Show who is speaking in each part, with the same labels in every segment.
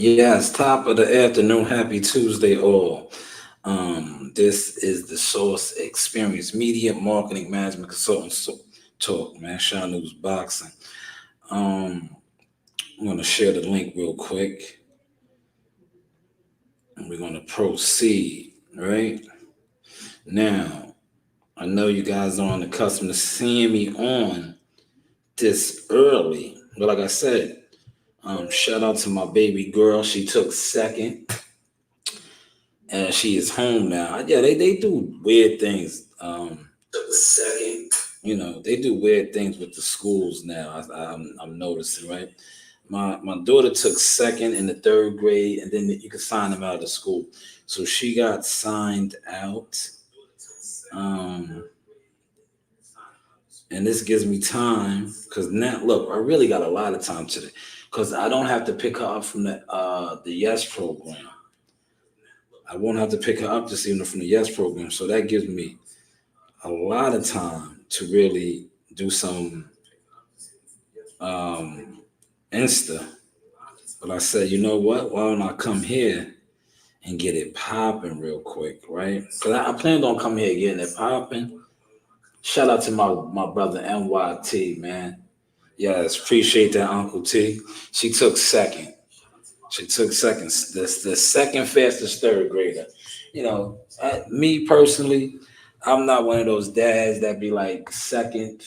Speaker 1: Yes, top of the afternoon. Happy Tuesday, all. This is the Source Experience Media Marketing Management Consultant Talk, man. Shanewz Boxing. Um, I'm gonna share the link real quick, and we're gonna proceed. Right now, I know you guys aren't accustomed to seeing me on this early, but like I said, shout out to my baby girl. She took second and she is home now. Yeah, they do weird things. Second, they do weird things with the schools now. I'm noticing, right? My daughter took second in the third grade, and then you could sign them out of school. So she got signed out, um, and this gives me time because now look, I really got a lot of time today because I don't have to pick her up from the Yes program. I won't have to pick her up this evening from the Yes program, so that gives me a lot of time to really do some um, Insta. But I said, you know what? Why don't I come here and get it popping real quick, right? Because I planned on coming here getting it popping. Shout out to my brother NYT, man. Yes, appreciate that, Uncle T. She took second. She took second. The second fastest third grader. Me personally, I'm not one of those dads that be like second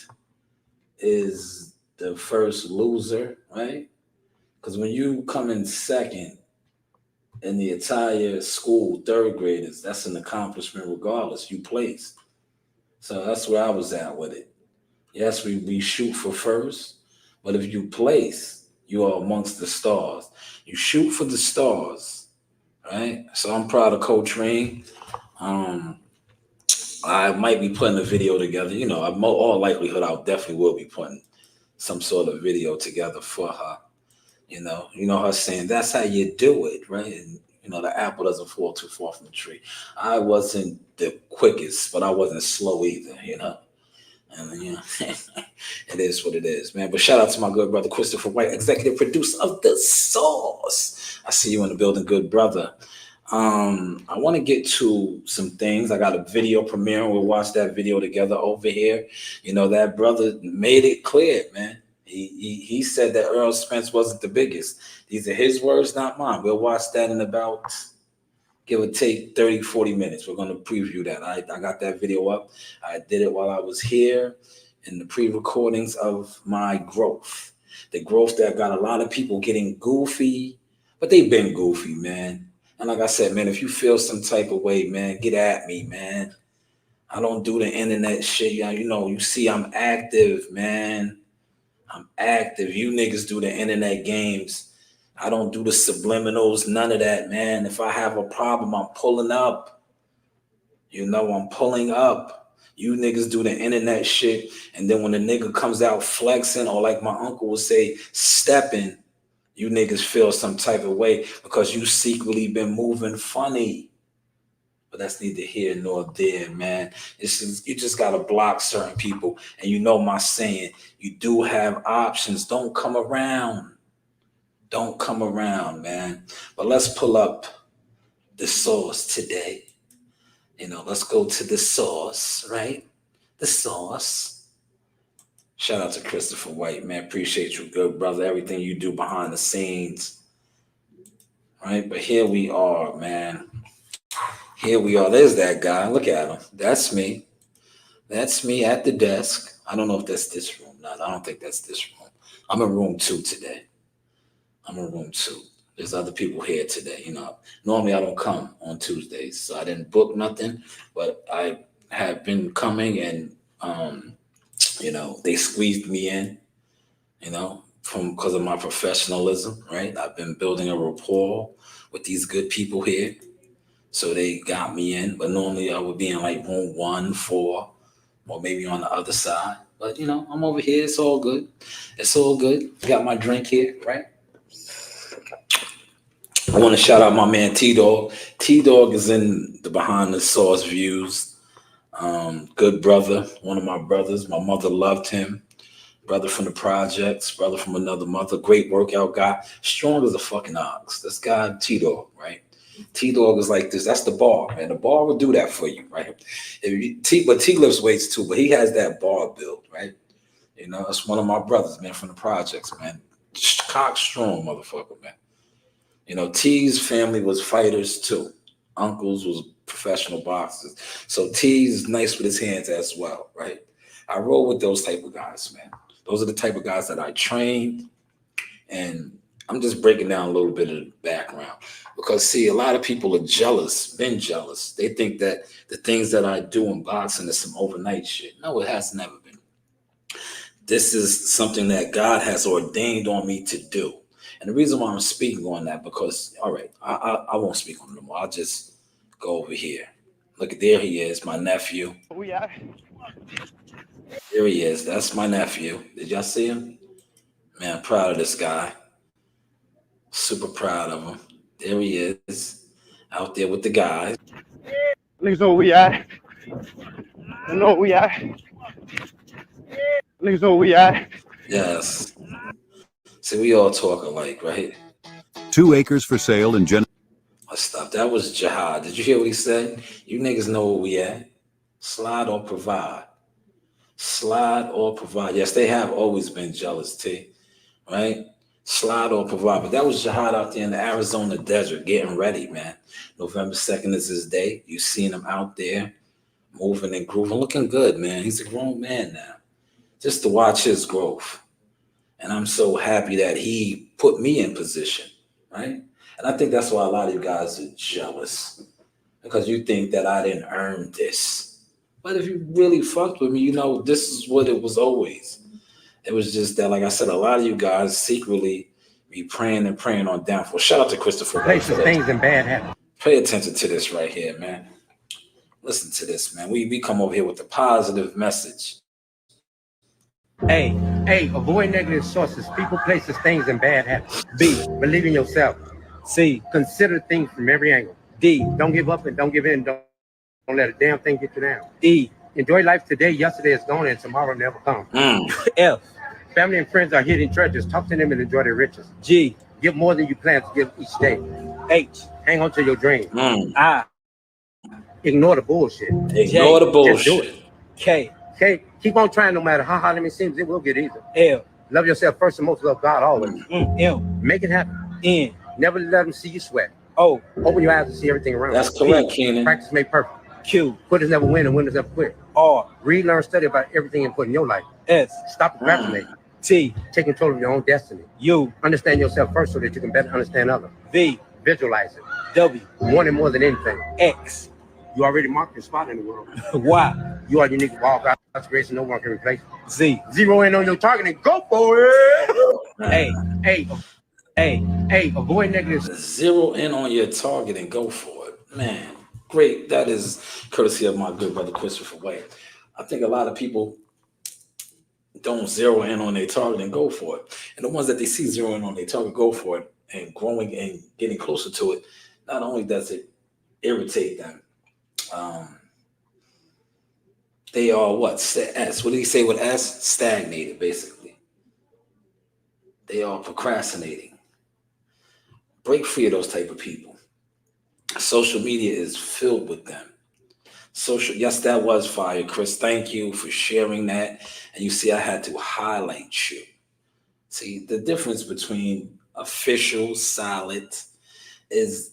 Speaker 1: is the first loser, right? Because when you come in second in the entire school, third graders, that's an accomplishment regardless. You place. So that's where I was at with it. Yes, we shoot for first, but if you place, you are amongst the stars. You shoot for the stars, right? So I'm proud of Coach Ring. Um, I might be putting a video together. All likelihood, I definitely will be putting some sort of video together for her. Her saying that's how you do it, right? And the apple doesn't fall too far from the tree. I wasn't the quickest, but I wasn't slow either. And it is what it is, man. But shout out to my good brother Christopher White, executive producer of The Source. I see you in the building, good brother. I want to get to some things. I got a video premiere. We'll watch that video together over here. That brother made it clear, man. He said that Earl Spence wasn't the biggest. These are his words, not mine. We'll watch that in about, give or take, 30, 40 minutes. We're going to preview that. I got that video up. I did it while I was here in the pre-recordings of my growth. The growth that got a lot of people getting goofy, but they've been goofy, man. And like I said, man, if you feel some type of way, man, get at me, man. I don't do the internet shit. You see I'm active, man. I'm active. You niggas do the internet games. I don't do the subliminals, none of that, man. If I have a problem, I'm pulling up. I'm pulling up. You niggas do the internet shit. And then when the nigga comes out flexing, or like my uncle would say, stepping, you niggas feel some type of way because you secretly been moving funny. But that's neither here nor there, man. You just got to block certain people. And my saying, you do have options. Don't come around. Don't come around, man. But let's pull up the source today. Let's go to the source, right? The source. Shout out to Christopher White, man. Appreciate you, good brother. Everything you do behind the scenes, right? But here we are, man. Here we are. There's that guy. Look at him. That's me. That's me at the desk. I don't know if that's this room. No, I don't think that's this room. I'm in room 2 today. I'm in room 2. There's other people here today. Normally I don't come on Tuesdays, so I didn't book nothing, but I have been coming and, they squeezed me in, because of my professionalism, right? I've been building a rapport with these good people here. So they got me in, but normally I would be in like room 1, 4, or maybe on the other side. But, I'm over here. It's all good. It's all good. Got my drink here, right? I want to shout out my man T-Dog. T-Dog is in the Behind the Source Views. Good brother, one of my brothers. My mother loved him. brother from the projects, brother from another mother, great workout guy, strong as a fucking ox. This guy, T-Dog, right? T-Dog is like this. That's the bar, man. The bar will do that for you, right? But T lifts weights too, but he has that bar build, right? You know, that's one of my brothers, man, from the projects, man. Cock strong, motherfucker, man. You know, T's family was fighters too. Uncles was professional boxers. So T's nice with his hands as well, right? I roll with those type of guys, man. Those are the type of guys that I trained. And I'm just breaking down a little bit of the background. Because see, a lot of people are jealous, been jealous. They think that the things that I do in boxing is some overnight shit. No, it has never been. This is something that God has ordained on me to do. And the reason why I'm speaking on that, because, all right, I won't speak on it anymore. I'll just go over here. Look, there he is, my nephew.
Speaker 2: Yeah.
Speaker 1: There he is. That's my nephew. Did y'all see him? Man, I'm proud of this guy. Super proud of him. There he is, out there with the guys.
Speaker 2: Niggas know where we at. They know where we at. Niggas know where we at.
Speaker 1: Yes. See, we all talk alike, right?
Speaker 3: 2 acres for sale in
Speaker 1: Let's stop. That was Jihad. Did you hear what he said? You niggas know where we at. Slide or provide. Slide or provide. Yes, they have always been jealous, T. Right? Slide or provide. But that was Jihad out there in the Arizona desert getting ready, man. November 2nd is his day. You seen him out there moving and grooving, looking good, man. He's a grown man now. Just to watch his growth. And I'm so happy that he put me in position, right? And I think that's why a lot of you guys are jealous. Because you think that I didn't earn this. But if you really fucked with me, you know, this is what it was always. It was just that, like I said, a lot of you guys secretly be praying and praying on downfall. Shout out to Christopher.
Speaker 4: Place of things and bad habits.
Speaker 1: Pay attention to this right here, man. Listen to this, man. We come over here with a positive message.
Speaker 4: A, avoid negative sources, people, places, things, and bad habits. B, believe in yourself. C, consider things from every angle. D, don't give up and don't give in. Don't let a damn thing get you down. E, enjoy life today. Yesterday is gone and tomorrow never comes. F, family and friends are hidden treasures. Talk to them and enjoy their riches. G, give more than you plan to give each day. H, hang on to your dream. I, ignore the bullshit.
Speaker 1: Ignore the bullshit.
Speaker 4: Just do it. K, keep on trying no matter how hard it seems, it will get easier. L, love yourself first and most, love God always. M, make it happen. N, never let them see you sweat. O, open your eyes to see everything around you.
Speaker 1: That's correct, Keenan.
Speaker 4: Practice make perfect. Q, quitters never win and winners never quit. R, read, learn, study about everything important in your life. S, stop procrastinating. T, take control of your own destiny. U, understand yourself first so that you can better understand others. V, visualize it. W, want it more than anything. X, you already marked your spot in the world. Y, you are unique to all God's grace and no one can replace you. Z, zero in on your target and go for it. A, avoid negative.
Speaker 1: Zero in on your target and go for it. Man, great. That is courtesy of my good brother Christopher White. I think a lot of people don't zero in on their target and go for it. And the ones that they see zeroing on their target, go for it, and growing and getting closer to it, not only does it irritate them, they are what? S. What did he say with S? Stagnated, basically. They are procrastinating. Break free of those type of people. Social media is filled with them. Yes, that was fire, Chris. Thank you for sharing that. And you see, I had to highlight you. See, the difference between official, solid, is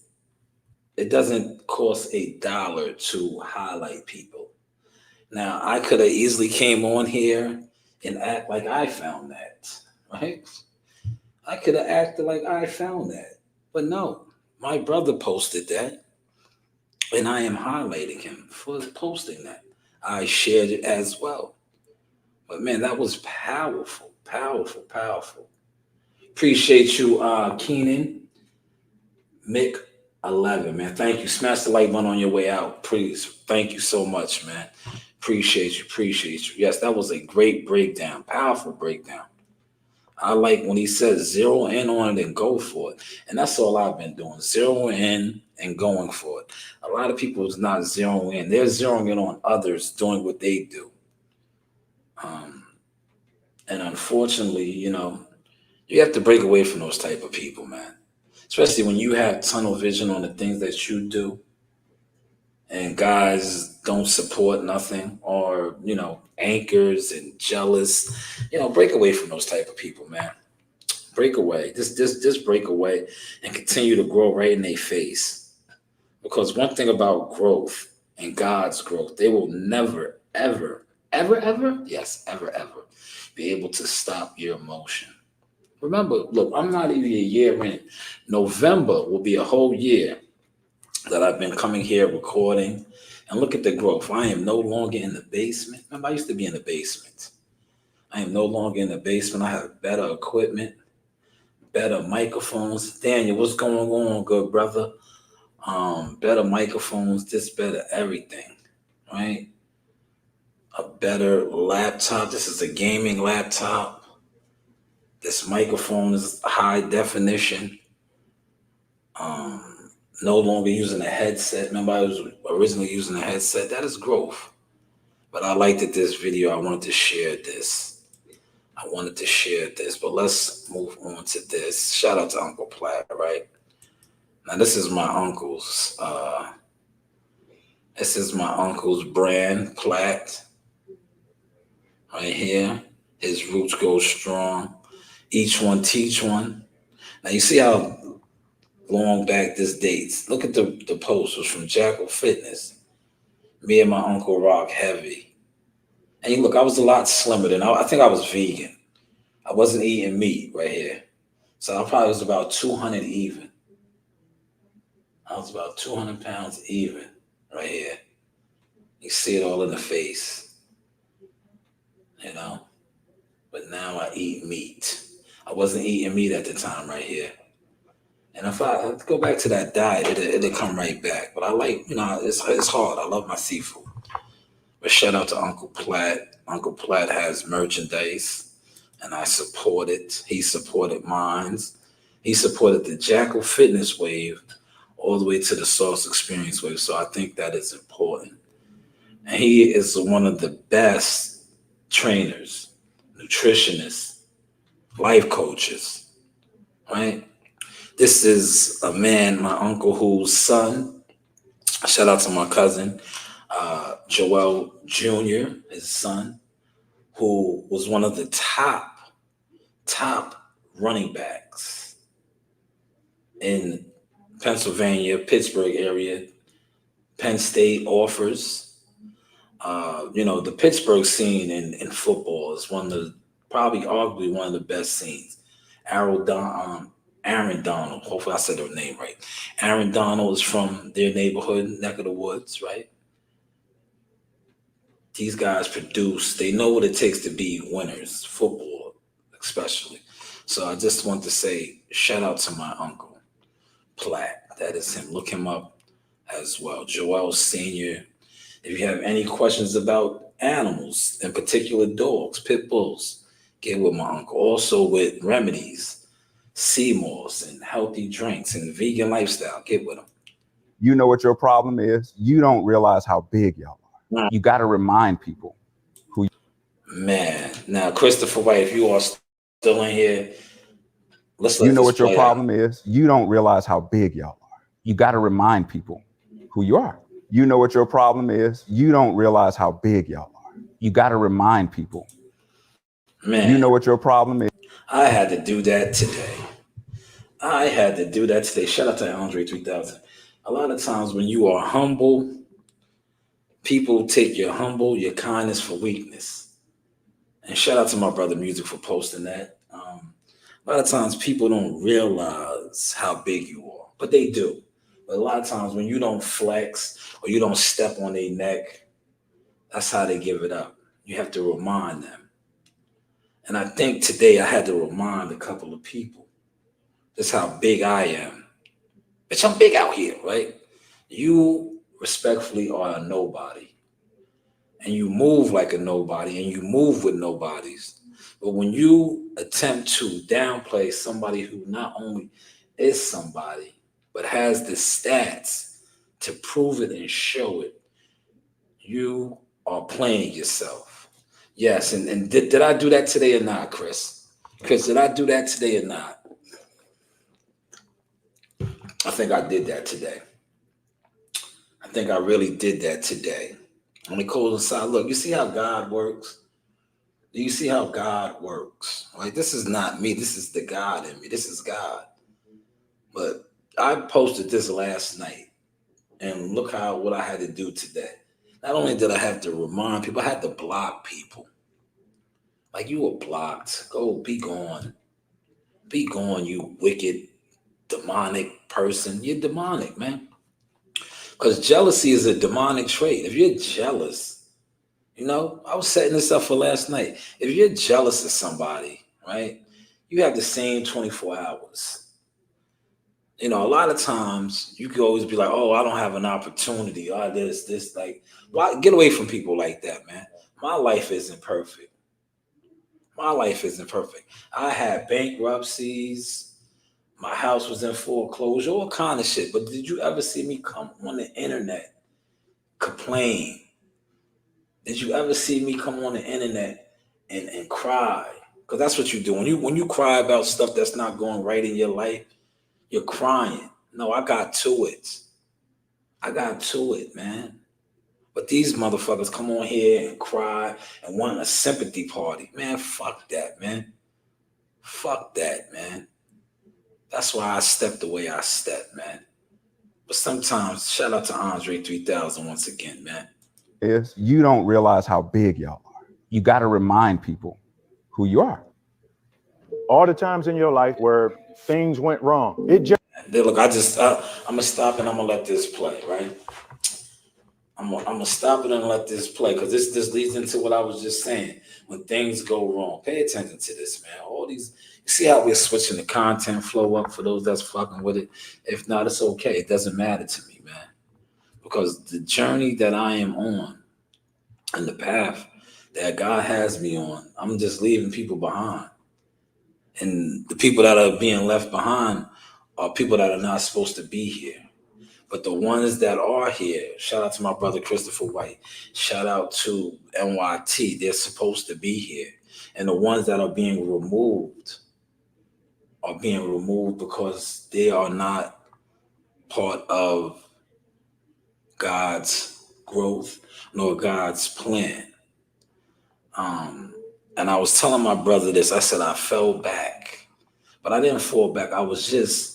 Speaker 1: it doesn't cost $1 to highlight people. Now, I could have easily came on here and act like I found that, right? I could have acted like I found that. But no, my brother posted that, and I am highlighting him for posting that. I shared it as well. But man, that was powerful, powerful, powerful. Appreciate you, Keenan. Mick 11, man. Thank you. Smash the like button on your way out, please. Thank you so much, man. Appreciate you. Appreciate you. Yes, that was a great breakdown. Powerful breakdown. I like when he says zero in on it and go for it. And that's all I've been doing. Zero in and going for it. A lot of people is not zeroing in. They're zeroing in on others doing what they do. And unfortunately, you have to break away from those type of people, man. Especially when you have tunnel vision on the things that you do and guys don't support nothing or, anchors and jealous. Break away from those type of people, man. Break away. Just break away and continue to grow right in their face. Because one thing about growth and God's growth, they will never, ever, ever, ever, yes, ever, ever be able to stop your emotion. Remember, look, I'm not even a year in. November will be a whole year that I've been coming here recording. And look at the growth. I am no longer in the basement. Remember, I used to be in the basement. I am no longer in the basement. I have better equipment, better microphones. Daniel, what's going on, good brother? Better microphones, just better everything, right? A better laptop. This is a gaming laptop. This microphone is high definition. No longer using a headset. Remember, I was originally using a headset. That is growth. But I liked it this video. I wanted to share this. But let's move on to this. Shout out to Uncle Platt, right? Now, this is my uncle's. This is my uncle's brand, Platt, right here. His roots go strong. Each one teach one. Now, you see how long back this dates. Look at the post. It was from Jackal Fitness. Me and my uncle rock heavy. And look, I was a lot slimmer than I think I was vegan. I wasn't eating meat right here. So I probably was about 200 even. I was about 200 pounds even right here. You see it all in the face, But now I eat meat. I wasn't eating meat at the time right here. And if I go back to that diet, it'll come right back. But I like, it's hard. I love my seafood. But shout out to Uncle Platt. Uncle Platt has merchandise, and I support it. He supported mine. He supported the Jackal Fitness wave all the way to the Sauce Experience wave. So I think that is important. And he is one of the best trainers, nutritionists, life coaches, right? This is a man, my uncle, whose son, shout out to my cousin, Joel Jr., his son, who was one of the top running backs in Pennsylvania, Pittsburgh area. Penn State offers. The Pittsburgh scene in football is probably arguably one of the best scenes. Aaron Donald, hopefully I said her name right. Aaron Donald is from their neighborhood, neck of the woods, right? These guys produce, they know what it takes to be winners, football especially. So I just want to say shout out to my uncle, Platt. That is him. Look him up as well. Joel Sr. If you have any questions about animals, in particular dogs, pit bulls, get with my uncle. Also with remedies, sea moss, and healthy drinks and vegan lifestyle, get with him.
Speaker 5: You know what your problem is? You don't realize how big y'all are. You got to remind people who.
Speaker 1: Man, now Christopher White, if you are still in here, let's
Speaker 5: You know what your problem is? You don't realize how big y'all are. You got to remind people who you are. You know what your problem is? You don't realize how big y'all are. You got to remind people.
Speaker 1: Man,
Speaker 5: you know what your problem is?
Speaker 1: I had to do that today. Shout out to Andre 3000. A lot of times when you are humble, people take your kindness for weakness. And shout out to my brother Music for posting that. A lot of times people don't realize how big you are, but they do. But a lot of times when you don't flex or you don't step on their neck, that's how they give it up. You have to remind them. And I think today I had to remind a couple of people just how big I am. Bitch, I'm big out here, right? You respectfully are a nobody. And you move like a nobody and you move with nobodies. But when you attempt to downplay somebody who not only is somebody, but has the stats to prove it and show it, you are playing yourself. Yes, and did I do that today or not, Chris? Chris, did I do that today or not? I think I did that today. I think I really did that today. Let me close aside. Look, you see how God works? Do you see how God works? Right? This is not me. This is the God in me. This is God. But I posted this last night, and look what I had to do today. Not only did I have to remind people, I had to block people. Like, you were blocked. Go, be gone. Be gone, you wicked, demonic person. You're demonic, man. Because jealousy is a demonic trait. If you're jealous, I was setting this up for last night. If you're jealous of somebody, right, you have the same 24 hours. A lot of times you could always be like, oh, I don't have an opportunity. Oh, this, like, why get away from people like that, man? My life isn't perfect. My life isn't perfect. I had bankruptcies. My house was in foreclosure, all kind of shit. But did you ever see me come on the internet complain? Did you ever see me come on the internet and cry? Because that's what you do. When you cry about stuff that's not going right in your life, you're crying. No, I got to it. I got to it, man. But these motherfuckers come on here and cry and want a sympathy party. Man, fuck that, man. Fuck that, man. That's why I stepped the way I stepped, man. But sometimes, shout out to Andre 3000 once again, man.
Speaker 5: Is you don't realize how big y'all are. You got to remind people who you are.
Speaker 2: All the times in your life where things went wrong.
Speaker 1: Look, I'm gonna stop and I'm gonna let this play, right? I'm gonna stop it and let this play because this leads into what I was just saying. When things go wrong, pay attention to this, man. All these, you see how we're switching the content flow up for those that's fucking with it. If not, it's okay. It doesn't matter to me, man, because the journey that I am on and the path that God has me on, I'm just leaving people behind. And the people that are being left behind are people that are not supposed to be here. But the ones that are here, shout out to my brother Christopher White, shout out to NYT, they're supposed to be here. And the ones that are being removed because they are not part of God's growth nor God's plan. And I was telling my brother this. I said I fell back, but I didn't fall back. I was just,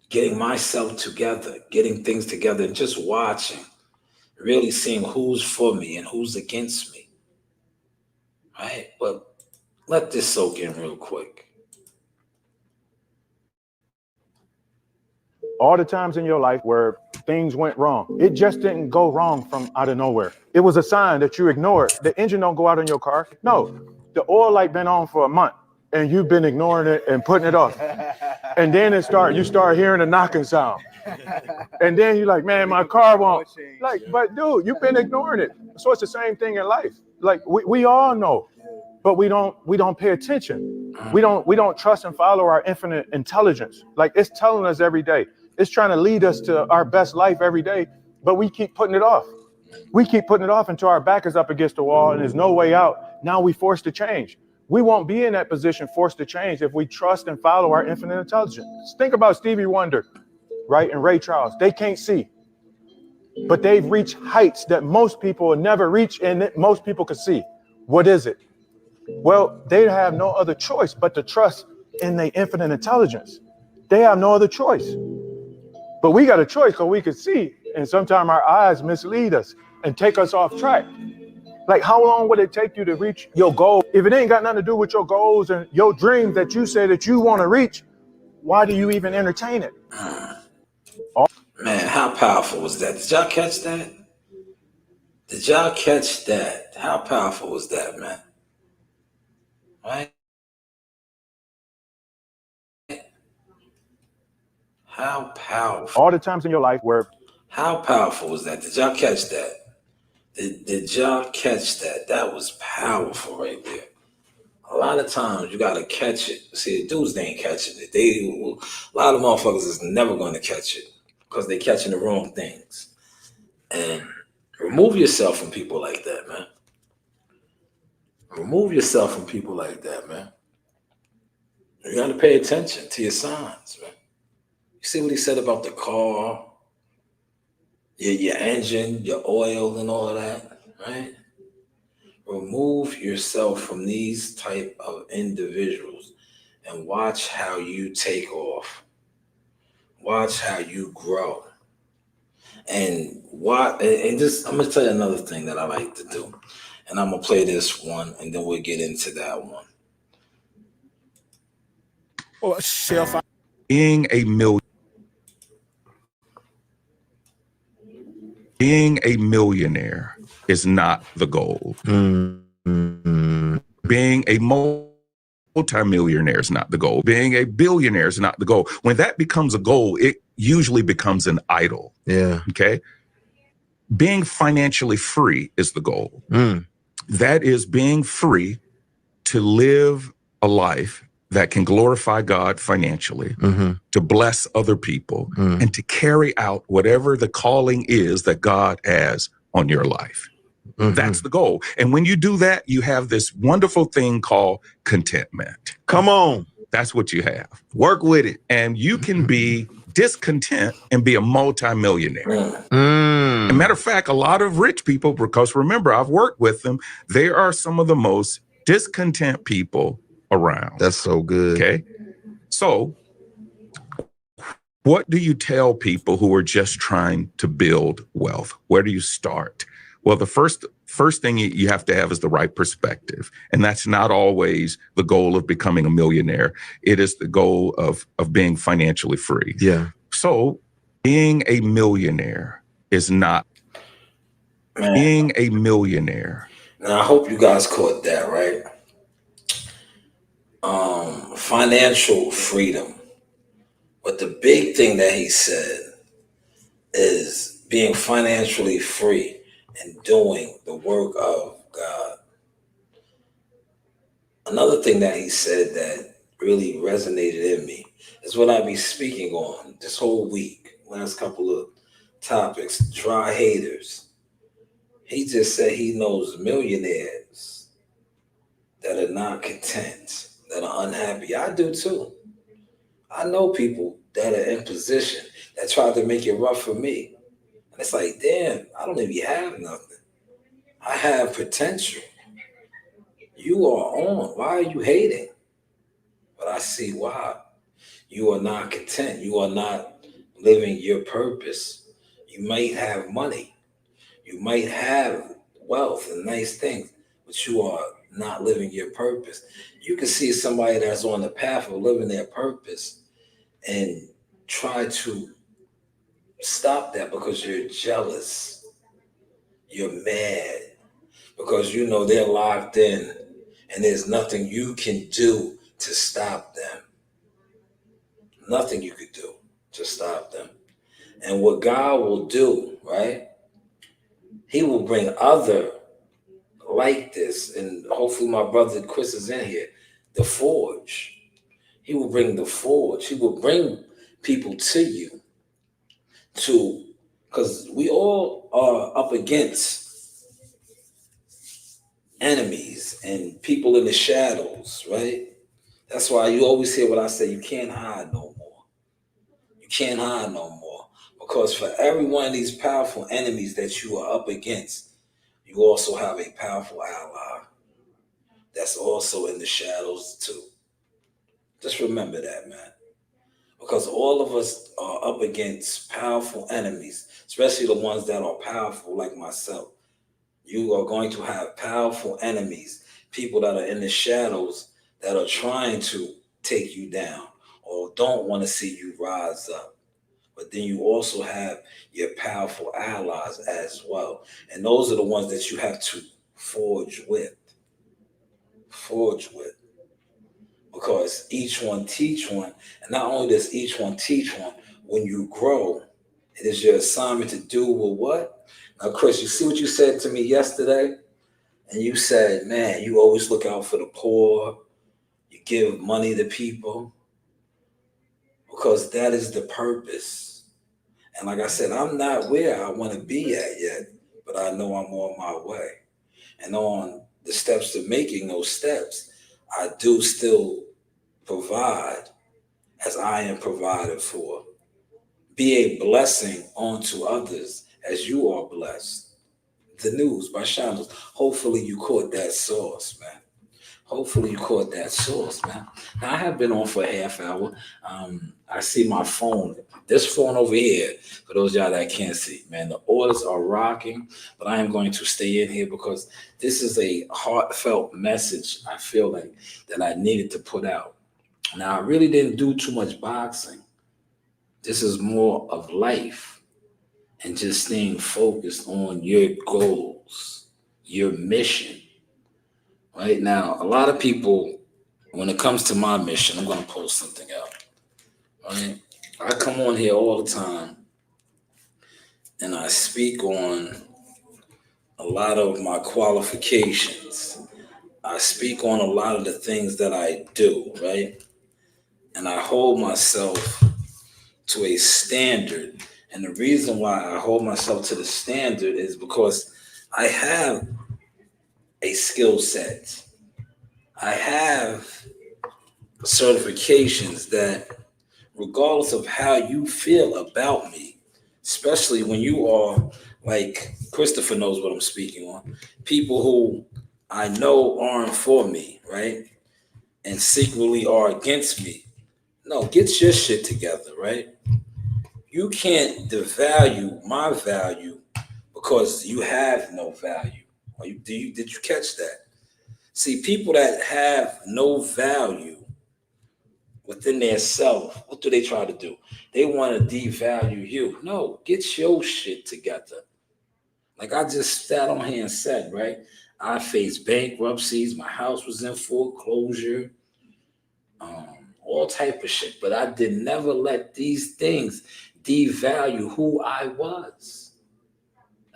Speaker 1: getting myself together, getting things together, and just watching, really seeing who's for me and who's against me. Right? But let this soak in real quick.
Speaker 2: All the times in your life where things went wrong. It just didn't go wrong from out of nowhere. It was a sign that you ignored. The engine don't go out on your car. No, the oil light been on for a month and you've been ignoring it and putting it off. And then you start hearing a knocking sound. And then you're like, man, my car won't. Like, but dude, you've been ignoring it. So it's the same thing in life. Like we all know, but we don't pay attention. We don't trust and follow our infinite intelligence. Like, it's telling us every day. It's trying to lead us to our best life every day, but we keep putting it off. We keep putting it off until our back is up against the wall and there's no way out. Now we forced to change. We won't be in that position forced to change if we trust and follow our infinite intelligence. Think about Stevie Wonder, right? And Ray Charles. They can't see, but they've reached heights that most people will never reach and that most people can see. What is it? Well, they have no other choice but to trust in their infinite intelligence. They have no other choice. But we got a choice because we can see, and sometimes our eyes mislead us and take us off track. Like, how long would it take you to reach your goal? If it ain't got nothing to do with your goals and your dreams that you say that you want to reach, why do you even entertain it?
Speaker 1: Man, how powerful was that? Did y'all catch that? Did y'all catch that? How powerful was that, man? Right? How powerful?
Speaker 2: All the times in your life where...
Speaker 1: How powerful was that? Did y'all catch that? Did y'all catch that? That was powerful right there. A lot of times you gotta catch it. See, the dudes, they ain't catching it. A lot of motherfuckers is never gonna catch it because they catching the wrong things. And remove yourself from people like that, man. Remove yourself from people like that, man. You got to pay attention to your signs, man. You see what he said about the car, your engine, your oil, and all of that, right? Remove yourself from these type of individuals and watch how you take off. Watch how you grow. And just I'm gonna tell you another thing that I like to do. And I'm gonna play this one and then we'll get into that one.
Speaker 6: Being a millionaire is not the goal. Being a multimillionaire is not the goal. Being a billionaire is not the goal. When that becomes a goal, it usually becomes an idol.
Speaker 7: Yeah.
Speaker 6: Okay. Being financially free is the goal. That is being free to live a life that can glorify God financially, to bless other people, and to carry out whatever the calling is that God has on your life. That's the goal. And when you do that, you have this wonderful thing called contentment.
Speaker 7: Come on.
Speaker 6: That's what you have.
Speaker 7: Work with it.
Speaker 6: And you can be discontent and be a multimillionaire. As a matter of fact, a lot of rich people, because remember, I've worked with them, they are some of the most discontent people around.
Speaker 7: That's so good.
Speaker 6: Okay. So what do you tell people who are just trying to build wealth? Where do you start? Well, the first thing you have to have is the right perspective. And that's not always the goal of becoming a millionaire. It is the goal of being financially free.
Speaker 7: Yeah.
Speaker 6: So being a millionaire is not being a millionaire.
Speaker 1: Now I hope you guys caught that, right? Financial freedom. But the big thing that he said is being financially free and doing the work of God. Another thing that he said that really resonated in me is what I'll be speaking on this whole week, last couple of topics, dry haters. He just said he knows millionaires that are not content, that are unhappy. I do too. I know people that are in position that try to make it rough for me. And it's like, damn, I don't even have nothing. I have potential. You are on. Why are you hating? But I see why. You are not content. You are not living your purpose. You might have money. You might have wealth and nice things, but you are not living your purpose. You can see somebody that's on the path of living their purpose and try to stop that because you're jealous. You're mad because you know they're locked in and there's nothing you can do to stop them. Nothing you could do to stop them. And what God will do, right? He will bring other like this, and hopefully my brother Chris is in here, the forge. He will bring the forge. He will bring people to you because we all are up against enemies and people in the shadows, right? That's why you always hear what I say, you can't hide no more. You can't hide no more. Because for every one of these powerful enemies that you are up against, you also have a powerful ally that's also in the shadows too. Just remember that, man. Because all of us are up against powerful enemies, especially the ones that are powerful like myself. You are going to have powerful enemies, people that are in the shadows that are trying to take you down or don't want to see you rise up. But then you also have your powerful allies as well. And those are the ones that you have to forge with. Forge with. Because each one teach one. And not only does each one teach one, when you grow, it is your assignment to do with what? Now, Chris, you see what you said to me yesterday? And you said, man, you always look out for the poor. You give money to people. Because that is the purpose. And like I said, I'm not where I want to be at yet, but I know I'm on my way. And on the steps to making those steps, I do still provide as I am provided for. Be a blessing onto others as you are blessed. The News by Shanewz. Hopefully you caught that sauce, man. Hopefully you caught that sauce, man. Now I have been on for a half hour. I see my phone. This phone over here, for those of y'all that can't see, man, the orders are rocking, but I am going to stay in here because this is a heartfelt message I feel like that I needed to put out. Now, I really didn't do too much boxing. This is more of life and just staying focused on your goals, your mission. Right now, a lot of people, when it comes to my mission, I'm going to post something out. Right? I come on here all the time and I speak on a lot of my qualifications. I speak on a lot of the things that I do, right? And I hold myself to a standard. And the reason why I hold myself to the standard is because I have a skill set. I have certifications that, regardless of how you feel about me, especially when you are like Christopher knows what I'm speaking on, people who I know aren't for me, right? And secretly are against me. No, get your shit together, right? You can't devalue my value because you have no value. Did you catch that? See, people that have no value within their self, what do they try to do? They want to devalue you. No, get your shit together. Like I just sat on here and said, right? I faced bankruptcies. My house was in foreclosure. All type of shit. But I did never let these things devalue who I was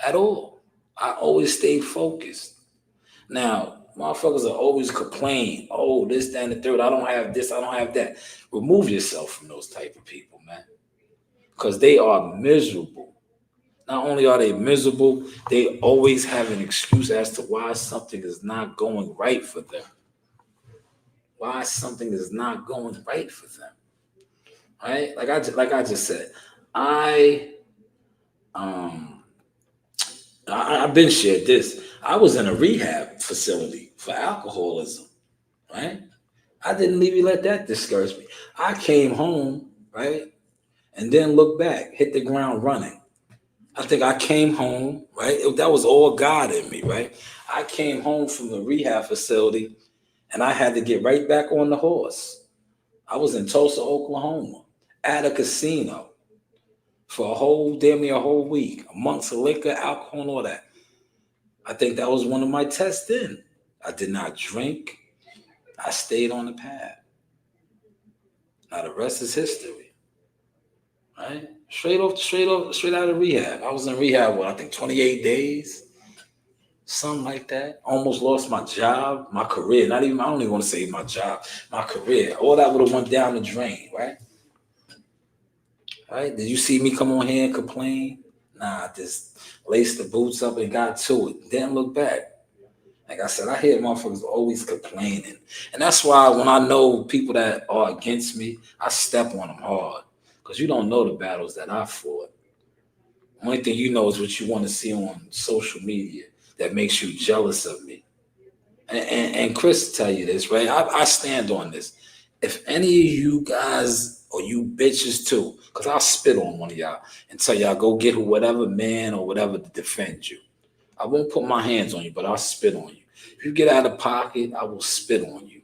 Speaker 1: at all. I always stayed focused. Now, motherfuckers are always complain, oh, this, that, and the third. I don't have this, I don't have that. Remove yourself from those type of people, man. Because they are miserable. Not only are they miserable, they always have an excuse as to why something is not going right for them. Why something is not going right for them. Right? Like I just said, I've been shared this. I was in a rehab facility for alcoholism, right? I didn't even let that discourage me. I came home, right? And then look back, hit the ground running. I think I came home, right? That was all God in me, right? I came home from the rehab facility and I had to get right back on the horse. I was in Tulsa, Oklahoma, at a casino for damn near a whole week, amongst liquor, alcohol, and all that. I think that was one of my tests then. I did not drink. I stayed on the path. Now the rest is history. Right? Straight out of rehab. I was in rehab, I think 28 days. Something like that. Almost lost my job, my career. I don't even want to say my job, my career. All that would have went down the drain, right? Right? Did you see me come on here and complain? Nah, I just laced the boots up and got to it. Didn't look back. Like I said, I hear motherfuckers always complaining. And that's why when I know people that are against me, I step on them hard. Because you don't know the battles that I fought. Only thing you know is what you want to see on social media that makes you jealous of me. And Chris tell you this, right? I stand on this. If any of you guys or you bitches too, because I'll spit on one of y'all and tell y'all go get whatever man or whatever to defend you. I won't put my hands on you, but I'll spit on you. If you get out of pocket, I will spit on you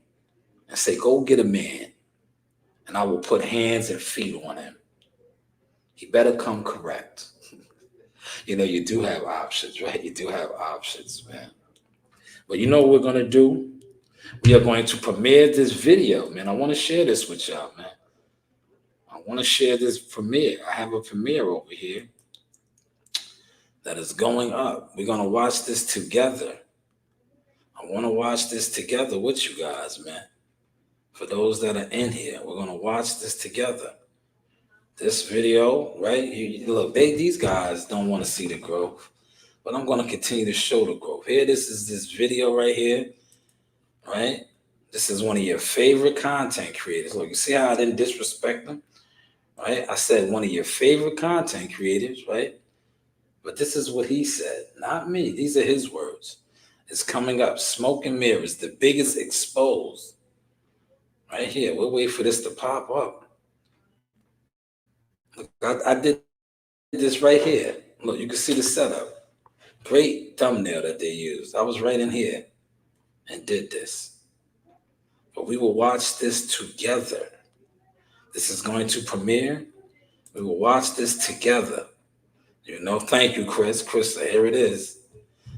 Speaker 1: and say, go get a man. And I will put hands and feet on him. He better come correct. You do have options, right? You do have options, man. But you know what we're going to do? We are going to premiere this video, man. I want to share this with y'all, man. I want to share this premiere. I have a premiere over here that is going up. We're going to watch this together. I want to watch this together with you guys, man. For those that are in here, we're going to watch this together. This video, right? Look, these guys don't want to see the growth. but I'm going to continue to show the growth. Here, this is this video right here, right? This is one of your favorite content creators. Look, you see how I didn't disrespect them, right? I said one of your favorite content creators, right? But this is what he said, not me. These are his words. It's coming up. Smoke and Mirrors, the biggest exposed. Right here. We'll wait for this to pop up. Look, I did this right here. Look, you can see the setup. Great thumbnail that they used. I was right in here and did this. But we will watch this together. This is going to premiere. We will watch this together. You know, thank you, Chris. Chris, here it is.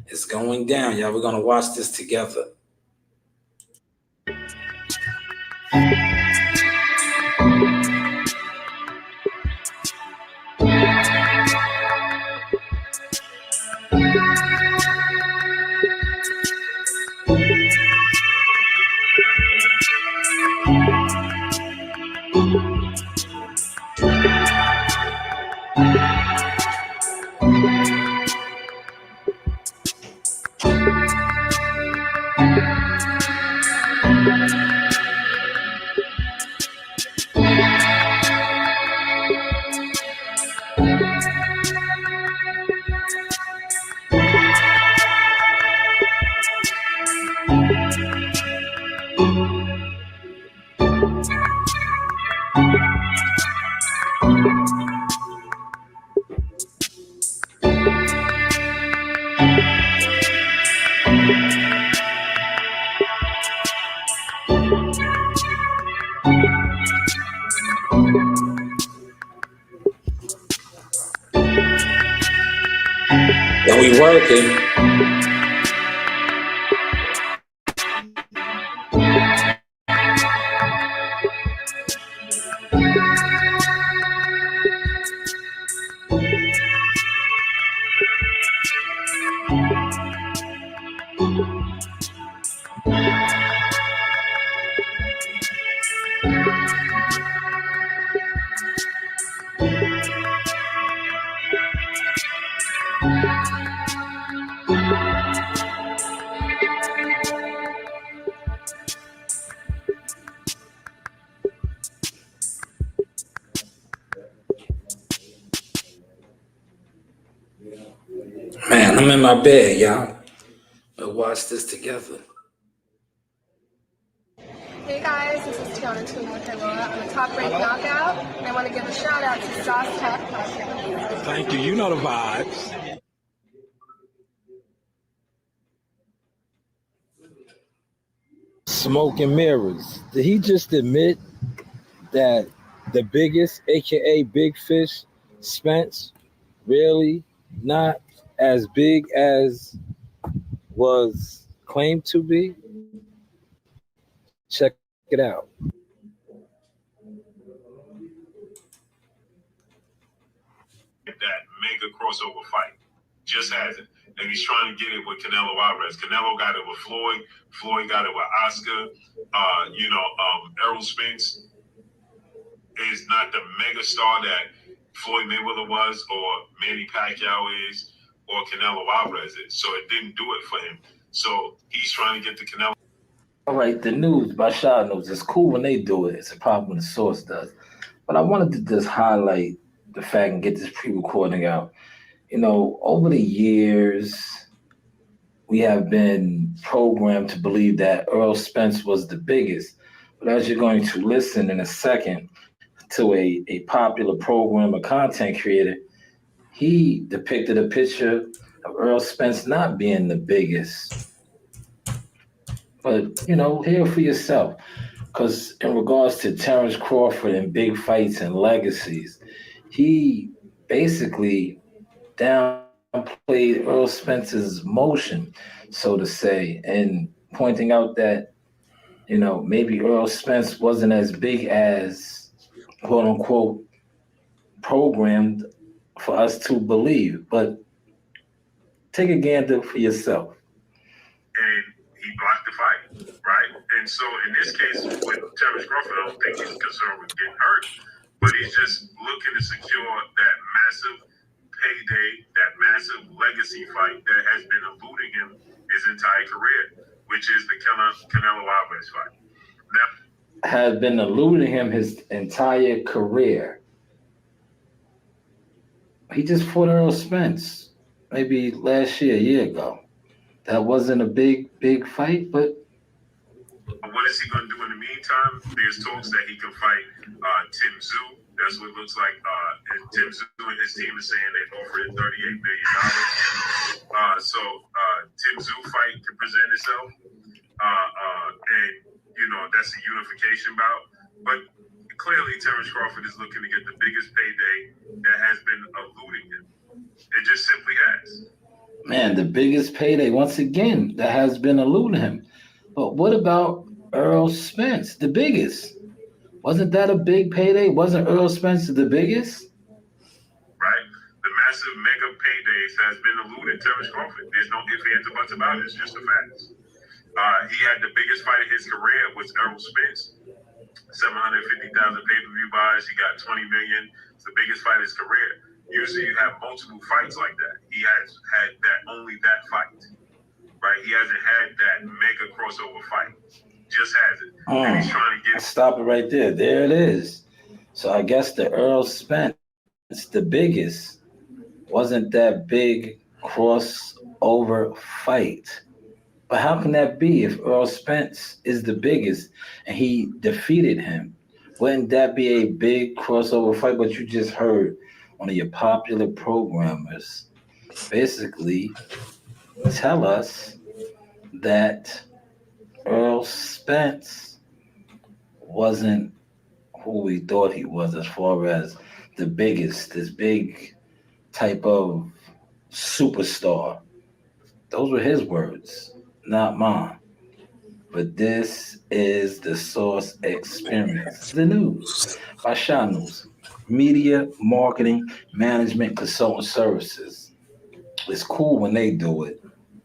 Speaker 1: It's going down, y'all. We're going to watch this together. And we working. Man, I'm in my bed, y'all. We'll watch this together.
Speaker 7: Hey guys, this is Tiana Tuna with Laura. I'm a top ranked knockout, and I want to give a shout out to Sauce Tech.
Speaker 8: Thank you. You know the vibes. Smoke and Mirrors. Did he just admit that the biggest, aka Big Fish, Spence, really not as big as was claimed to be? Check it out.
Speaker 9: That mega crossover fight. Just has it. And he's trying to get it with Canelo Alvarez. Canelo got it with Floyd. Floyd got it with Oscar. Errol Spence is not the mega star that Floyd Mayweather was, or Manny Pacquiao is, or Canelo Alvarez is. So it didn't do it for him. So he's trying to get the Canelo.
Speaker 1: All right, the news by Shanewz. It's cool when they do it. It's a problem when the source does. But I wanted to just highlight the fact and get this pre-recording out. You know, over the years, we have been programmed to believe that Earl Spence was the biggest. But as you're going to listen in a second to a popular programmer, content creator, he depicted a picture of Earl Spence not being the biggest. But, you know, hear for yourself. Because in regards to Terrence Crawford and big fights and legacies, he basically downplayed Earl Spence's motion, so to say, and pointing out that, you know, maybe Earl Spence wasn't as big as, quote unquote, programmed for us to believe. But take a gander for yourself.
Speaker 9: And he blocked the fight, right? And so in this case, with Terrence Crawford, I don't think he's concerned with getting hurt, but he's just looking to secure that massive payday, that massive legacy legacy fight that has been eluding him his entire career, which is the Canelo Alvarez fight. Now,
Speaker 1: has been eluding him his entire career. He just fought Earl Spence maybe last year, a year ago. That wasn't a big fight, but
Speaker 9: what is he going to do in the meantime? There's talks that he can fight Tim Tszyu. That's what it looks like. Tim Tszyu and his team is saying they've offered $38 million. So Tim Tszyu fight can present itself. And, you know, that's a unification bout. But clearly Terrence Crawford is looking to get the biggest payday that has been eluding him. It just simply has.
Speaker 1: Man, the biggest payday, once again, that has been eluding him. But what about Earl Spence, the biggest? Wasn't that a big payday? Wasn't Earl Spence the biggest?
Speaker 9: Right. The massive mega paydays has been eluding Terrence Crawford. There's no ifs, ands, or buts about it. It's just a fact. He had the biggest fight of his career was Earl Spence. 750,000 pay-per-view buys. He got 20 million. It's the biggest fight of his career. Usually you have multiple fights like that. He has had only that fight. Right? He hasn't had that mega crossover fight. Just has it. And he's trying to get
Speaker 1: Stop it right there. There it is. So I guess the Earl Spence, the biggest, wasn't that big crossover fight. But how can that be if Earl Spence is the biggest and he defeated him? Wouldn't that be a big crossover fight? But you just heard one of your popular programmers basically tell us that Earl Spence wasn't who we thought he was as far as the biggest, this big type of superstar. Those were his words, not mine. But this is the Source Experience, the news by Shanewz, media, marketing, management, consultant services. It's cool when they do it.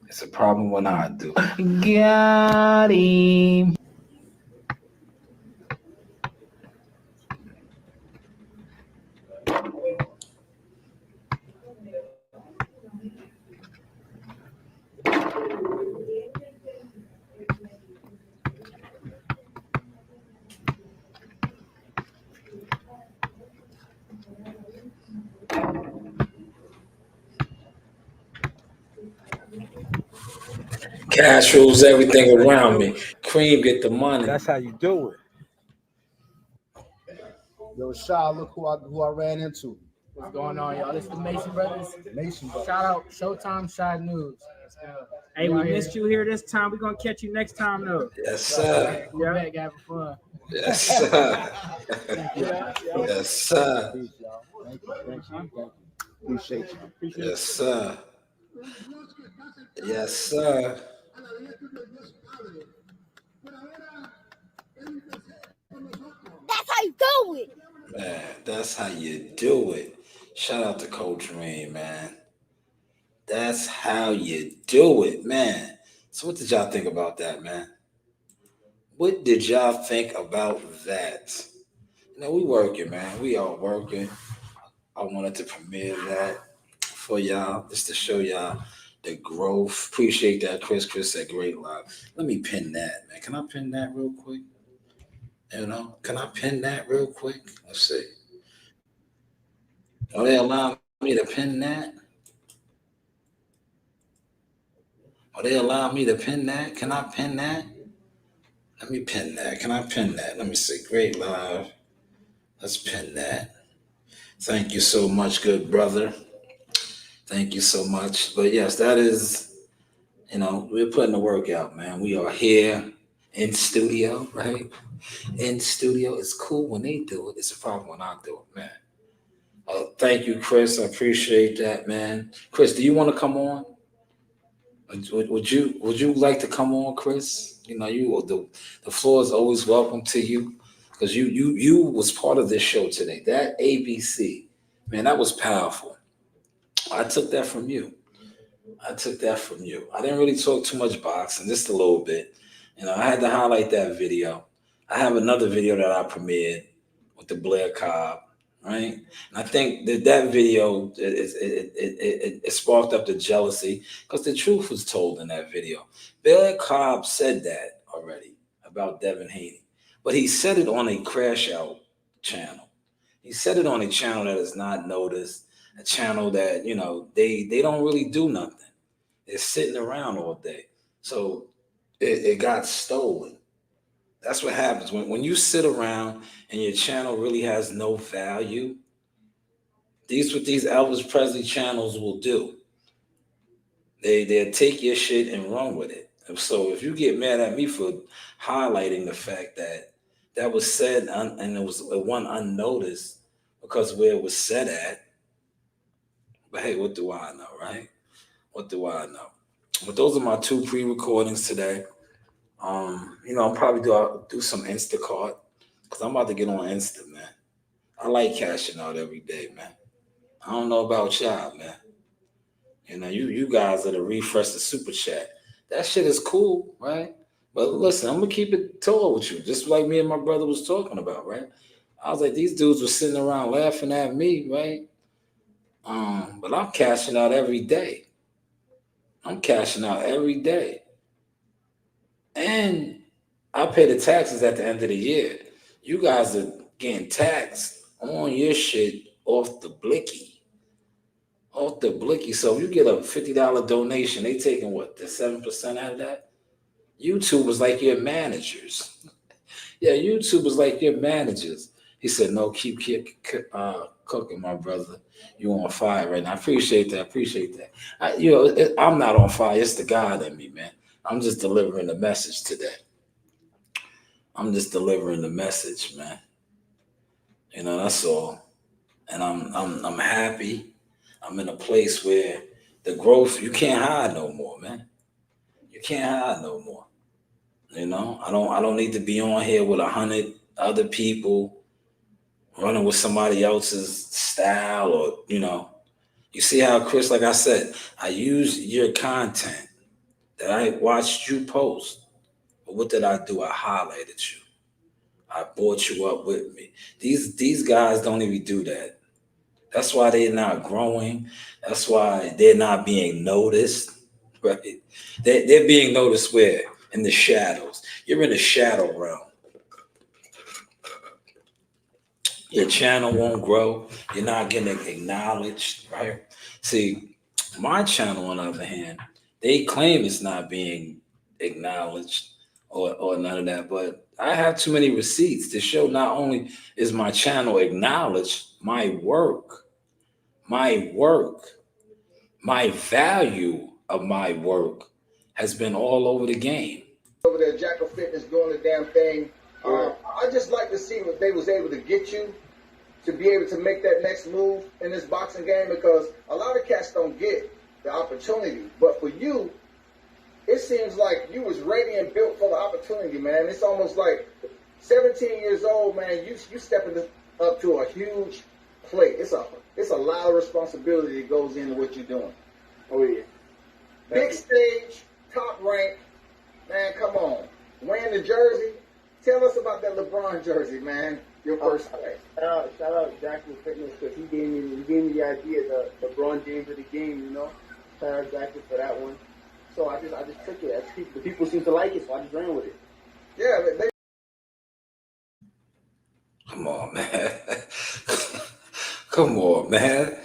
Speaker 1: It's a problem when I do. Got him. Cash rules everything around me. Cream get the money.
Speaker 8: That's how you do it.
Speaker 10: Yo, Shaw, look who I ran into.
Speaker 11: What's going on, y'all? This is the Mason Brothers.
Speaker 10: Mason Brothers.
Speaker 11: Shout out Showtime Shanewz.
Speaker 12: Hey, we missed you here this time. We're gonna catch you next time, though.
Speaker 1: Yes, sir.
Speaker 11: We're back having fun.
Speaker 1: Yes, sir. Yes, sir.
Speaker 10: Peace, y'all. Thank you. Appreciate you.
Speaker 1: Yes, sir. Yes, sir.
Speaker 13: That's how you do it.
Speaker 1: Man, that's how you do it. Shout out to Coach Reem, man. That's how you do it, man. So what did y'all think about that, man? What did y'all think about that? You know, we working, man. We all working. I wanted to premiere that for y'all, just to show y'all the growth. Appreciate that, Chris. Chris said great live. Let me pin that, man. Can I pin that real quick? You know, can I pin that real quick? Let's see. Are they allowing me to pin that? Are they allowing me to pin that? Can I pin that? Let me pin that. Can I pin that? Let me see. Great live. Let's pin that. Thank you so much, good brother. Thank you so much. But yes, that is, you know, we're putting the work out, man. We are here in studio, right? In studio. It's cool when they do it. It's a problem when I do it, man. Thank you, Chris. I appreciate that, man. Chris, do you want to come on? Would you like to come on, Chris? You know, the floor is always welcome to you because you was part of this show today. That ABC, man, that was powerful. I took that from you. I didn't really talk too much boxing, just a little bit. You know, I had to highlight that video. I have another video that I premiered with the Blair Cobb, right? And I think that video it sparked up the jealousy because the truth was told in that video. Bill Cobb said that already about Devin Haney, but he said it on a crash out channel. He said it on a channel that is not noticed, a channel that, you know, they don't really do nothing. They're sitting around all day. So it got stolen. That's what happens when you sit around and your channel really has no value. What these Elvis Presley channels will do. They'll take your shit and run with it. And so if you get mad at me for highlighting the fact that that was said and it was one unnoticed because where it was said at, but hey, what do I know, right? What do I know? But those are my 2 pre-recordings today. You know, I'll probably do some Instacart because I'm about to get on Insta, man. I like cashing out every day, man. I don't know about y'all, man. You know, you guys that are refresh the super chat. That shit is cool, right? But listen, I'm gonna keep it tall with you, just like me and my brother was talking about, right? I was like, these dudes were sitting around laughing at me, right? But I'm cashing out every day. I'm cashing out every day. And I pay the taxes at the end of the year. You guys are getting taxed on your shit off the blicky. Off the blicky. So if you get a $50 donation, they taking what, the 7% out of that? YouTube was like your managers. Yeah, YouTube was like your managers. He said, no, keep cooking, my brother. You on fire right now. I appreciate that. I'm not on fire. It's the God in me, man. I'm just delivering the message today. I'm just delivering the message, man. You know, that's all. And I'm happy. I'm in a place where the growth, you can't hide no more, man. You can't hide no more. You know, I don't need to be on here with 100 other people running with somebody else's style or, you know. You see how, Chris, like I said, I use your content that I watched you post. But what did I do? I highlighted you. I brought you up with me. These guys don't even do that. That's why they're not growing. That's why they're not being noticed. Right? They're being noticed where? In the shadows. You're in the shadow realm. Your channel won't grow. You're not getting acknowledged, right? See, my channel, on the other hand, they claim it's not being acknowledged or none of that, but I have too many receipts to show not only is my channel acknowledged, my work, my value of my work has been all over the game.
Speaker 14: Over there, Jack of Fitness doing the damn thing. I just like to see what they was able to get you to be able to make that next move in this boxing game, because a lot of cats don't get the opportunity. But for you, it seems like you was ready and built for the opportunity, man. It's almost like 17 years old, man. You stepping up to a huge plate. It's a lot of responsibility that goes into what you're doing. Oh yeah. Big stage, top rank, man. Come on, wearing the jersey. Tell us about that LeBron jersey, man. Your first play.
Speaker 10: Shout out Jack with Fitness, because he gave me the idea, the LeBron James of the game, you know. Shout out Jack for that one. So I just took it. The people seem to like it, so I just ran with it.
Speaker 14: Yeah, they
Speaker 1: Come on, man. Come on, man.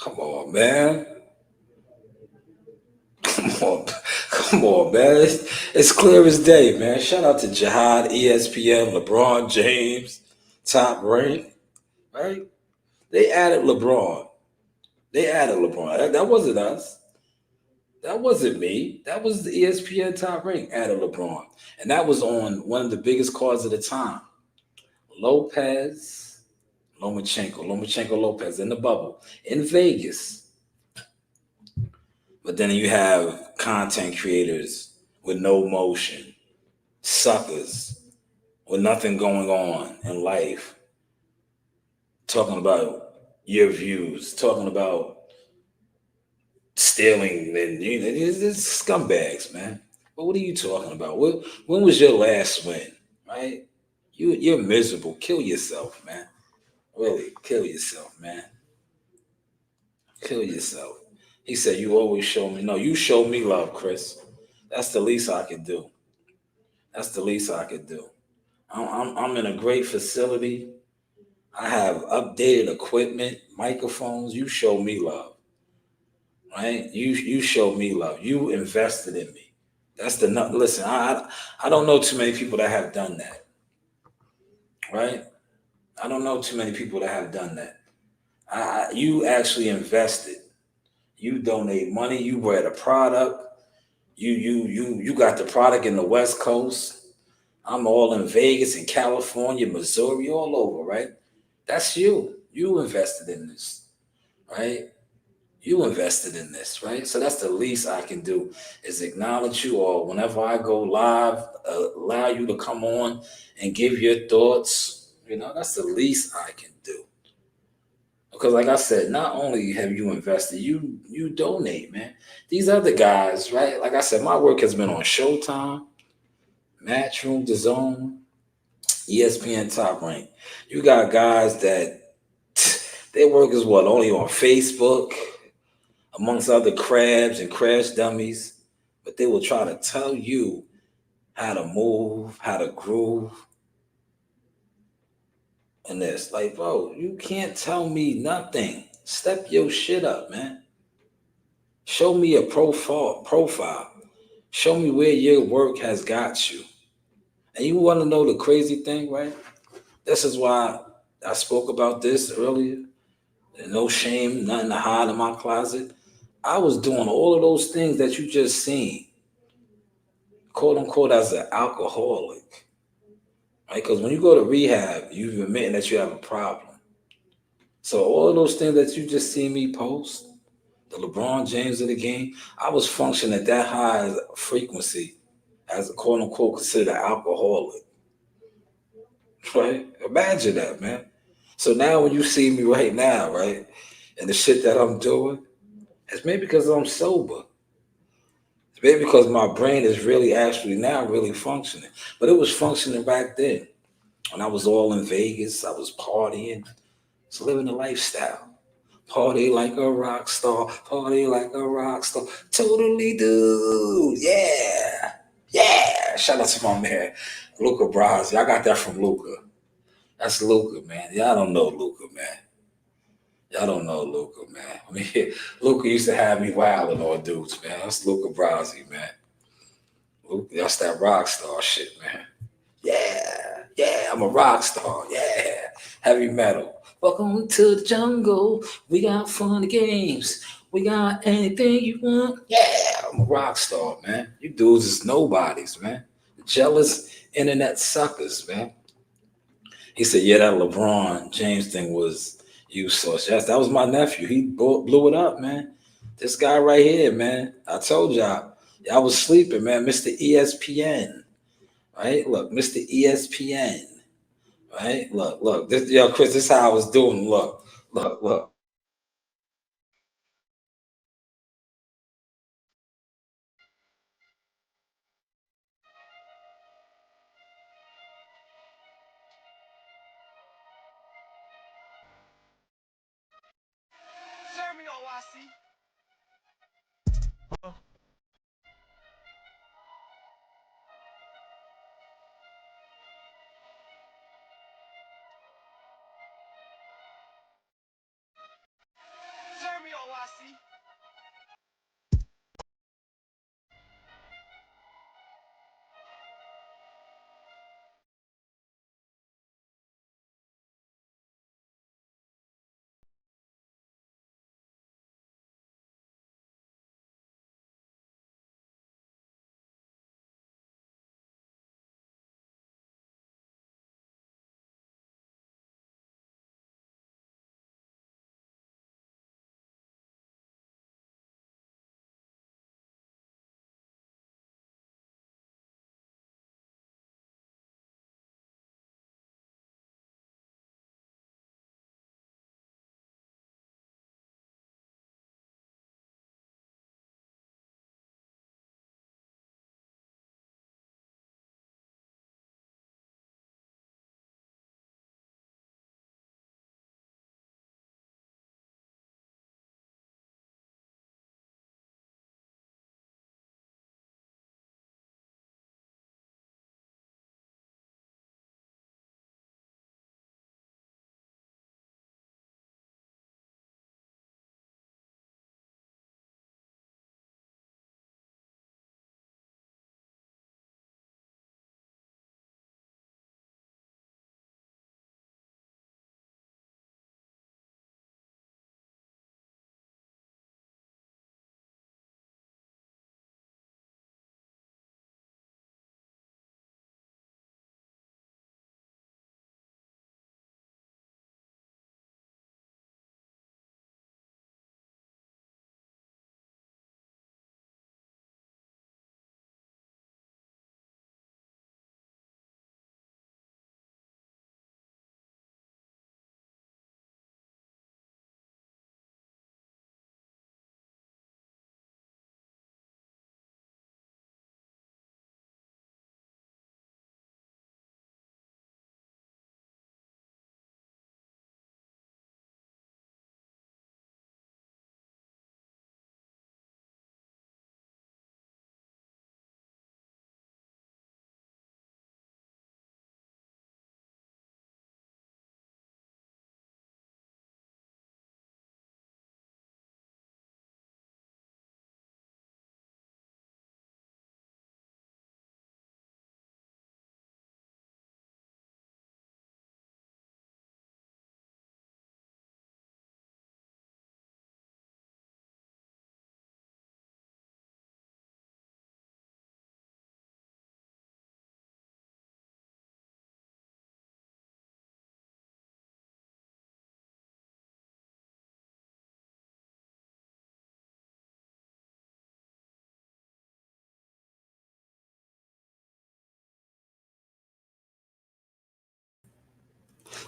Speaker 1: Come on, man. Come on, man. It's clear as day, man. Shout out to Jihad, ESPN, LeBron James, top rank, right? They added LeBron. That wasn't us. That wasn't me. That was the ESPN top rank added LeBron. And that was on one of the biggest cards of the time. Lomachenko Lopez in the bubble in Vegas. But then you have content creators with no motion, suckers with nothing going on in life, talking about your views, talking about stealing, and it's scumbags, man. But what are you talking about? When was your last win, right? You're miserable. Kill yourself, man. Really, kill yourself, man. Kill yourself. He said, you always show me. No, you show me love, Chris. That's the least I could do. That's the least I could do. I'm in a great facility. I have updated equipment, microphones. You show me love, right? You show me love. You invested in me. That's the nut. Listen, I don't know too many people that have done that, right? I don't know too many people that have done that. You actually invested. You donate money. You wear the product. You got the product in the West Coast. I'm all in Vegas and California, Missouri, all over, right? That's you. You invested in this, right? You invested in this, right? So that's the least I can do is acknowledge you, or whenever I go live, allow you to come on and give your thoughts. You know, that's the least I can do. Because like I said, not only have you invested, you donate, man. These other guys, right? Like I said, my work has been on Showtime, Matchroom, DAZN, ESPN Top Rank. You got guys that their work is what, only on Facebook, amongst other crabs and crash dummies, but they will try to tell you how to move, how to groove. And it's like, bro, you can't tell me nothing. Step your shit up, man. Show me a profile. Show me where your work has got you. And you want to know the crazy thing, right? This is why I spoke about this earlier. No shame, nothing to hide in my closet. I was doing all of those things that you just seen, quote unquote, as an alcoholic. Right? Because when you go to rehab, you're admitting that you have a problem. So all of those things that you just see me post, the LeBron James of the game, I was functioning at that high frequency as a quote unquote considered alcoholic. Right? Imagine that, man. So now when you see me right now, right, and the shit that I'm doing, it's maybe because I'm sober. It's maybe because my brain is really actually now really functioning. But it was functioning back then. When I was all in Vegas, I was partying, just living the lifestyle. Party like a rock star, party like a rock star. Totally dude. Yeah. Yeah. Shout out to my man, Luca Brasi. I got that from Luca. That's Luca, man. Y'all don't know Luca, man. Y'all don't know Luca, man. I mean, Luca used to have me wilding on dudes, man. That's Luca Brasi, man. Luca, that's that rock star shit, man. Yeah, yeah, I'm a rock star. Yeah, heavy metal. Welcome to the jungle. We got fun games. We got anything you want. Yeah, I'm a rock star, man. You dudes is nobodies, man. Jealous internet suckers, man. He said, yeah, that LeBron James thing was useless. Yes, that was my nephew. He blew it up, man. This guy right here, man. I told y'all was sleeping, man. Mr. ESPN, right? Look, Mr. ESPN, right? Look. This, yo, Chris, this is how I was doing. Look.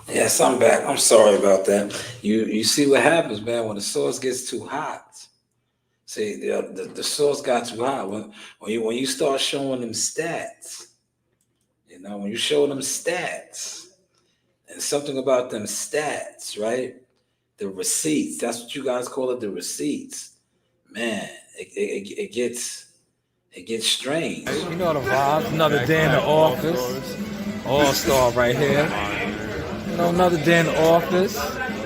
Speaker 1: Yes, I'm back. I'm sorry about that. You see what happens, man, when the sauce gets too hot. See, the sauce got too hot. When you start showing them stats, when you show them stats, and something about them stats, right? The receipts. That's what you guys call it, the receipts. Man, it gets strange.
Speaker 8: You know the vibes. Another day in the office. All-star right here. Another day in the office.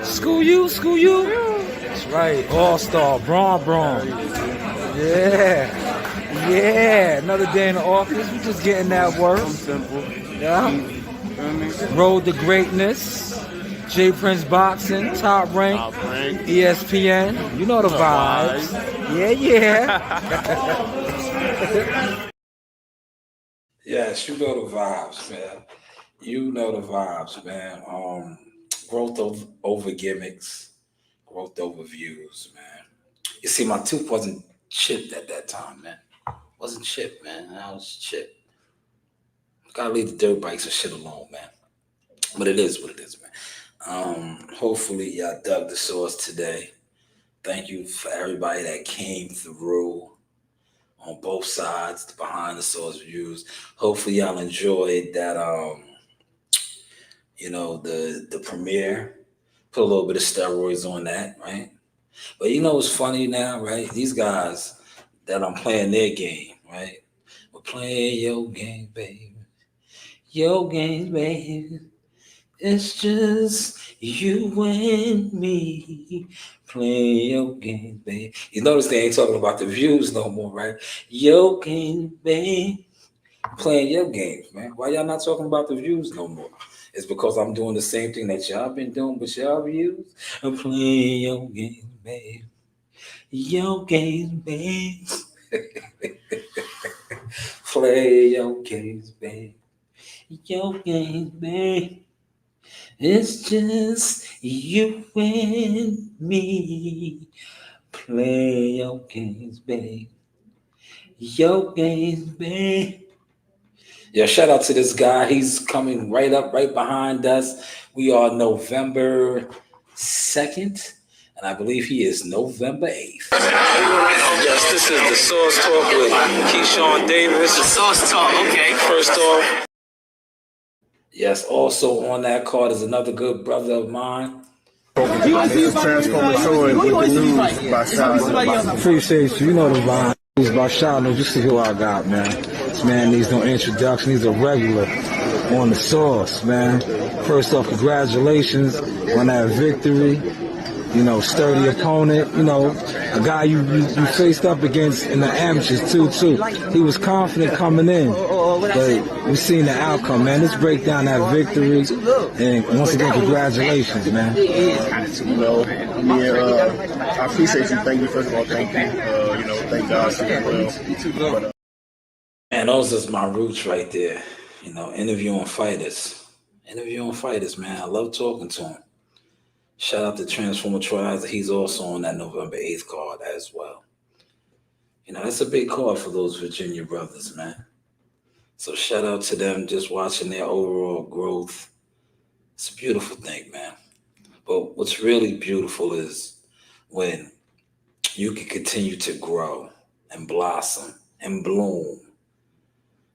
Speaker 8: School you. That's right. All-star. Braun. Yeah. Another day in the office. We just getting that work. Yeah. Road to greatness. J Prince Boxing. Top rank. ESPN. You know the vibes. Yeah.
Speaker 1: Yes, you know the vibes, man. You know the vibes, man. Growth over gimmicks, growth over views, man. You see, my tooth wasn't chipped at that time, man. Wasn't chipped, man. I was chipped. Gotta leave the dirt bikes and shit alone, man. But it is what it is, man. Hopefully y'all dug the sauce today. Thank you for everybody that came through on both sides, the behind the sauce views. Hopefully y'all enjoyed that the premiere. Put a little bit of steroids on that, right? But what's funny now, right? These guys that I'm playing their game, right? We're playing your game, baby. Your game, baby. It's just you and me playing your game, baby. You notice they ain't talking about the views no more, right? Your game, baby. Playing your games, man. Why y'all not talking about the views no more? It's because I'm doing the same thing that y'all been doing with y'all views. I'm playing your game, baby. Your game, baby. Play your games, baby. Your game, baby. It's just you and me. Play your games, baby. Your games, baby. Yeah, shout out to this guy. He's coming right behind us. We are November 2nd, and I believe he is November 8th. Yes, this is the Sauce Talk with Keyshawn Davis.
Speaker 15: The Sauce Talk, okay.
Speaker 1: First off, yes, also on that card is another good brother of mine.
Speaker 16: This is Transformer Troy with the news by Shanewz.
Speaker 8: Appreciate you. You know the vibe. It's about Shanewz. Just see who I got, man. This man needs no introduction. He's a regular on the sauce, man. First off, congratulations on that victory. Sturdy opponent. A guy you faced up against in the amateurs too. He was confident coming in, but we've seen the outcome, man. Let's break down that victory, and once again, congratulations, man.
Speaker 16: I appreciate you. Thank you. First of all, thank you. Thank God for you. Well.
Speaker 1: Man, those is my roots right there. Interviewing fighters. Man. I love talking to him. Shout out to Transformer Troy. He's also on that November 8th card as well. That's a big card for those Virginia brothers, man. So shout out to them, just watching their overall growth. It's a beautiful thing, man. But what's really beautiful is when you can continue to grow and blossom and bloom.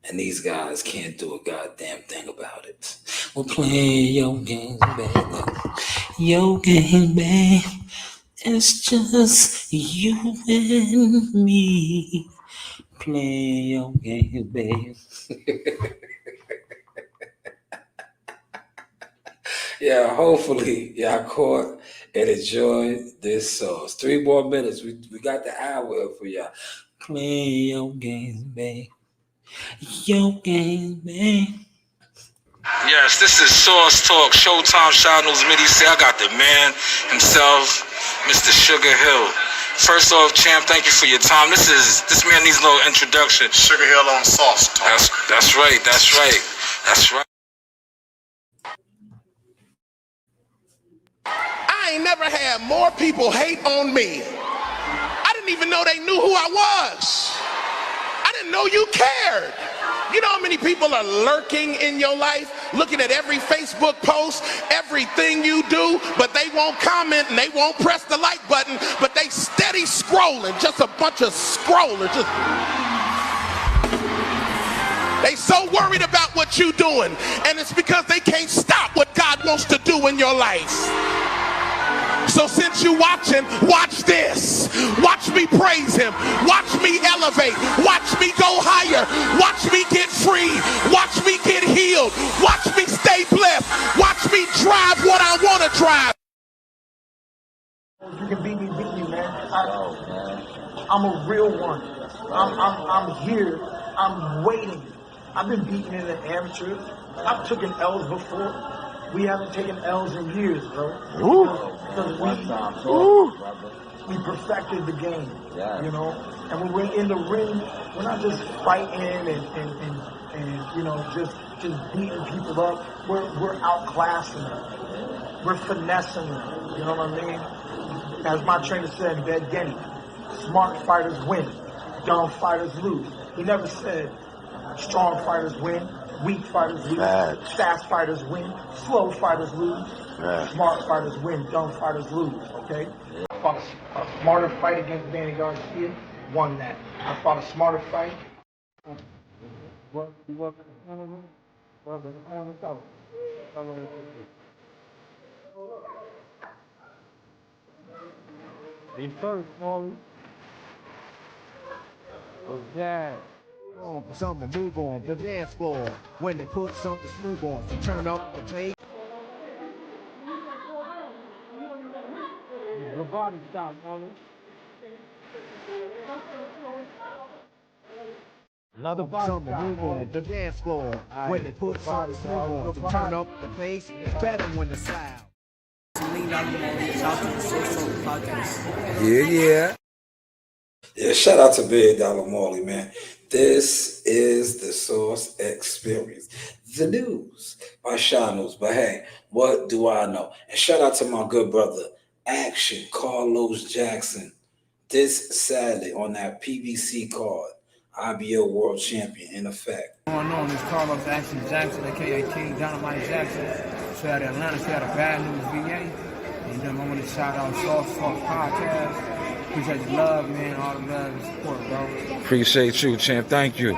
Speaker 1: And these guys can't do a goddamn thing about it. We're playing your game, baby. Your game, baby. It's just you and me. Playing your game, baby. Yeah, hopefully y'all caught and enjoyed this sauce. 3 more minutes. We got the hour for y'all. Play your games, baby. Your game, man. Yes, this is Sauce Talk, Showtime Shanewz Midi. See, I got the man himself, Mr. Sugar Hill. First off, champ, thank you for your time. This man needs no introduction.
Speaker 17: Sugar Hill on Sauce Talk.
Speaker 1: That's right.
Speaker 17: I ain't never had more people hate on me. I didn't even know they knew who I was. I didn't know you cared. You know how many people are lurking in your life? looking at every Facebook post, everything you do, but they won't comment and they won't press the like button, but they steady scrolling, just a bunch of scrollers. They so worried about what you're doing, and it's because they can't stop what God wants to do in your life. So since you're watching, watch this. Watch me praise him. Watch me elevate. Watch me go higher. Watch me get free. Watch me get healed. Watch me stay blessed. Watch me drive what I want to drive.
Speaker 15: You can beat me, man. I'm a real one. I'm here. I'm waiting. I've been beaten in the amateur. I've taken L's before. We haven't taken L's in years, bro. Because we perfected the game, you know. And when we're in the ring, we're not just fighting and you know, just beating people up. We're outclassing them. We're finessing them. You know what I mean? As my trainer said, Bed Genny, smart fighters win, dumb fighters lose. He never said strong fighters win, weak fighters lose, fast fighters win, slow fighters lose, smart fighters win, dumb fighters lose, okay? I fought a smarter fight against Danny Garcia, won that. I fought a smarter fight.
Speaker 18: The first one was that. Something move on the dance floor when they put something smooth on, so turn up the bass. The body stop, homie. Another something move on the dance floor when they put something smooth on, so turn up the bass. It's better when the sound.
Speaker 1: Yeah. Yeah, shout out to Big Dollar Marley, man. This is the Source Experience. The news by Shanewz. But hey, what do I know? And shout out to my good brother, Action Carlos Jackson. This Saturday on that PBC card, IBO World Champion in effect.
Speaker 11: Going on is Carlos Action Jackson, aka King Dynamite Jackson. Straight out of Atlanta, straight out of Bad News, VA. And then I want to shout out Sauce Talk Podcast. Appreciate the love, man. All the love and support, bro.
Speaker 19: Appreciate you, champ. Thank you.